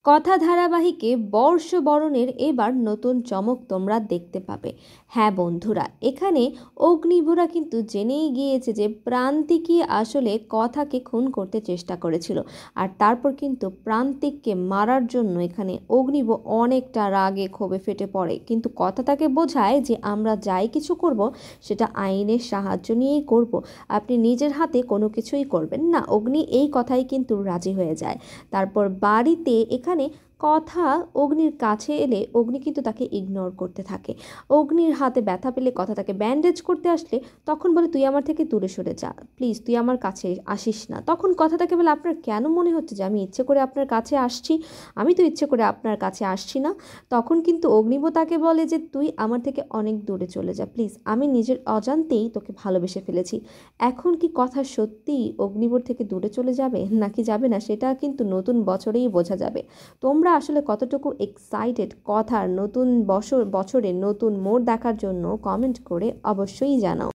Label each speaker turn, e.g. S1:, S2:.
S1: কথা ধারাবাহিকে বর্ষবরণের এবার নতুন চমক তোমরা দেখতে পাবে। হ্যাঁ বন্ধুরা, এখানে অগ্নিভরা কিন্তু জেনেই গিয়েছে যে প্রান্তিকই আসলে কথাকে খুন করতে চেষ্টা করেছিল। আর তারপর কিন্তু প্রান্তিককে মারার জন্য এখানে অগ্নিভ অনেকটা রাগে ক্ষোভে ফেটে পড়ে, কিন্তু কথা তাকে বোঝায় যে আমরা যাই কিছু করব সেটা আইনের সাহায্য নিয়েই করব, আপনি নিজের হাতে কোনো কিছুই করবেন না। অগ্নি এই কথাই কিন্তু রাজি হয়ে যায়। তারপর বাড়িতে এখানে কথা অগ্নির কাছে এলে অগ্নি কিন্তু তাকে ইগনোর করতে থাকে। অগ্নির হাতে ব্যথা পেলে কথা তাকে ব্যান্ডেজ করতে আসলে তখন বলে তুই আমার থেকে দূরে সরে যা, প্লিজ তুই আমার কাছে আসিস না। তখন কথা তাকে বলে আপনার কেন মনে হচ্ছে যে আমি ইচ্ছে করে আপনার কাছে আসছি? আমি তো ইচ্ছে করে আপনার কাছে আসছি না। তখন কিন্তু অগ্নিব তাকে বলে যে তুই আমার থেকে অনেক দূরে চলে যা প্লিজ, আমি নিজের অজান্তেই তোকে ভালোবেসে ফেলেছি। এখন কি কথা সত্যিই অগ্নিবর থেকে দূরে চলে যাবে নাকি যাবে না, সেটা কিন্তু নতুন বছরেই বোঝা যাবে। তোমরা আসলে কতটুকু এক্সাইটেড কথার নতুন বছরে নতুন মোড় দেখার জন্য কমেন্ট করে অবশ্যই জানাও।